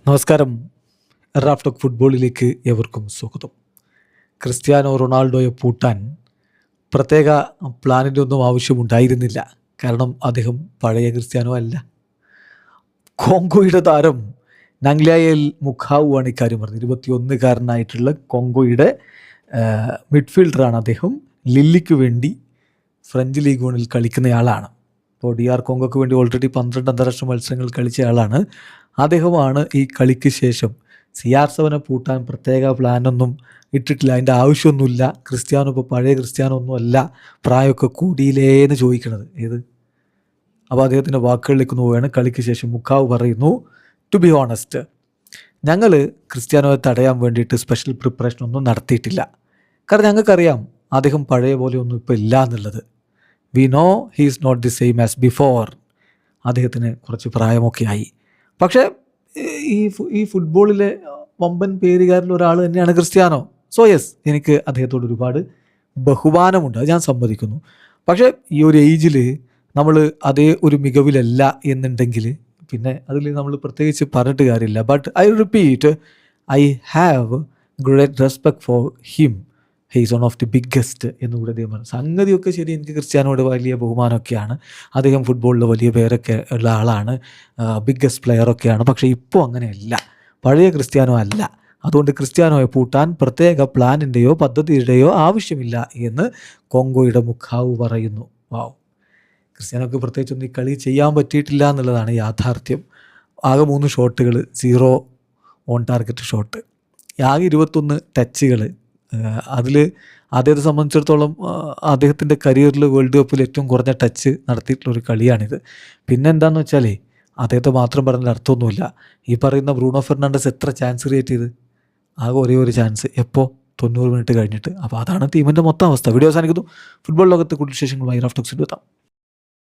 നമസ്കാരം. റാഫ്റ്റോക്ക് ഫുട്ബോളിലേക്ക് ഏവർക്കും സ്വാഗതം. ക്രിസ്ത്യാനോ റൊണാൾഡോയെ പൂട്ടാൻ പ്രത്യേക പ്ലാനിൻ്റെ ഒന്നും ആവശ്യമുണ്ടായിരുന്നില്ല. കാരണം അദ്ദേഹം പഴയ ക്രിസ്ത്യാനോ അല്ല. കോങ്കോയുടെ താരം നംഗ്ലായേൽ മുഖാവു ആണ് ഇക്കാര്യം പറഞ്ഞത്. 21കാരനായിട്ടുള്ള കോങ്കോയുടെ മിഡ്ഫീൽഡറാണ് അദ്ദേഹം. ലില്ലിക്ക് വേണ്ടി ഫ്രഞ്ച് ലീഗ് 1 കളിക്കുന്നയാളാണ്. ഇപ്പോൾ DR കോങ്കോക്ക് വേണ്ടി ഓൾറെഡി 12 അന്താരാഷ്ട്ര മത്സരങ്ങൾ കളിച്ചയാളാണ്. അദ്ദേഹമാണ് ഈ കളിക്ക് ശേഷം CR7 പൂട്ടാൻ പ്രത്യേക പ്ലാനൊന്നും ഇട്ടിട്ടില്ല, അതിൻ്റെ ആവശ്യമൊന്നുമില്ല, ക്രിസ്ത്യാനോ ഇപ്പോൾ പഴയ ക്രിസ്ത്യാനോ ഒന്നും അല്ല, പ്രായമൊക്കെ കൂടിയില്ലേന്ന് ചോദിക്കണത് ഏത്. അപ്പോൾ അദ്ദേഹത്തിൻ്റെ വാക്കുകളിലേക്ക് പോവുകയാണ്. കളിക്ക് ശേഷം മുഖാവ് പറയുന്നു, ടു ബി ഓണസ്റ്റ്, ഞങ്ങൾ ക്രിസ്ത്യാനോയെ തടയാൻ വേണ്ടിയിട്ട് സ്പെഷ്യൽ പ്രിപ്പറേഷൻ ഒന്നും നടത്തിയിട്ടില്ല. കാരണം ഞങ്ങൾക്കറിയാം അദ്ദേഹം പഴയ പോലെ ഒന്നും ഇപ്പോൾ ഇല്ല എന്നുള്ളത്. We know he is not the same as before. അദ്ദേഹത്തിന് കുറച്ച് പ്രായമൊക്കെ ആയി. പക്ഷേ ഈ ഫുട്ബോളിലെ വമ്പൻ പേരുകാരിൽ ഒരാൾ തന്നെയാണ് ക്രിസ്ത്യാനോ. സോ യെസ്, എനിക്ക് അദ്ദേഹത്തോട് ഒരുപാട് ബഹുമാനമുണ്ട്, അത് ഞാൻ സമ്മതിക്കുന്നു. പക്ഷേ ഈ ഒരു ഏജിൽ നമ്മൾ അതേ ഒരു മികവിലല്ല എന്നുണ്ടെങ്കിൽ പിന്നെ അതിൽ നമ്മൾ പ്രത്യേകിച്ച് പറഞ്ഞിട്ട് കാര്യമില്ല. But I repeat, I have great respect for him, he is one of the biggest എന്നുകൂടെ അദ്ദേഹം പറഞ്ഞു. സംഗതിയൊക്കെ ശരി, എനിക്ക് ക്രിസ്ത്യാനോട് വലിയ ബഹുമാനമൊക്കെയാണ്. അദ്ദേഹം ഫുട്ബോളിൽ വലിയ പേരൊക്കെ ഉള്ള ആളാണ്, ബിഗ്ഗസ്റ്റ് പ്ലെയറൊക്കെയാണ്. പക്ഷേ ഇപ്പോൾ അങ്ങനെയല്ല, പഴയ ക്രിസ്ത്യാനോ അല്ല. അതുകൊണ്ട് ക്രിസ്ത്യാനോയെ പൂട്ടാൻ പ്രത്യേക പ്ലാനിൻ്റെയോ പദ്ധതിയുടെയോ ആവശ്യമില്ല എന്ന് കോങ്കോയുടെ മുഖാവ് പറയുന്നു. വാവ്, ക്രിസ്ത്യാനോക്ക് പ്രത്യേകിച്ചൊന്നും ഈ കളി ചെയ്യാൻ പറ്റിയിട്ടില്ല എന്നുള്ളതാണ് യാഥാർത്ഥ്യം. ആകെ 3 ഷോട്ടുകൾ, 0 ഓൺ ടാർഗറ്റ് ഷോട്ട്, ആകെ 21 ടച്ചുകൾ. അതിൽ അദ്ദേഹത്തെ സംബന്ധിച്ചിടത്തോളം അദ്ദേഹത്തിൻ്റെ കരിയറിൽ വേൾഡ് കപ്പിൽ ഏറ്റവും കുറഞ്ഞ ടച്ച് നടത്തിയിട്ടുള്ളൊരു കളിയാണിത്. പിന്നെ എന്താണെന്ന് വെച്ചാൽ അദ്ദേഹത്തെ മാത്രം പറഞ്ഞാൽ അർത്ഥമൊന്നുമില്ല. ഈ പറയുന്ന ബ്രൂണോ ഫെർണാണ്ടസ് എത്ര ചാൻസ് ക്രിയേറ്റ് ചെയ്ത്? ആകെ ഒരേ ഒരു ചാൻസ്, എപ്പോൾ? 90 മിനിറ്റ് കഴിഞ്ഞിട്ട്. അപ്പോൾ അതാണ് ടീമിൻ്റെ മൊത്തം അവസ്ഥ. വീഡിയോ അവസാനിക്കുന്നു. ഫുട്ബോൾ ലോകത്തെ കൂടുതൽ വിശേഷങ്ങളുമായി റാഫ്റ്റോക്സിൽ എത്താം.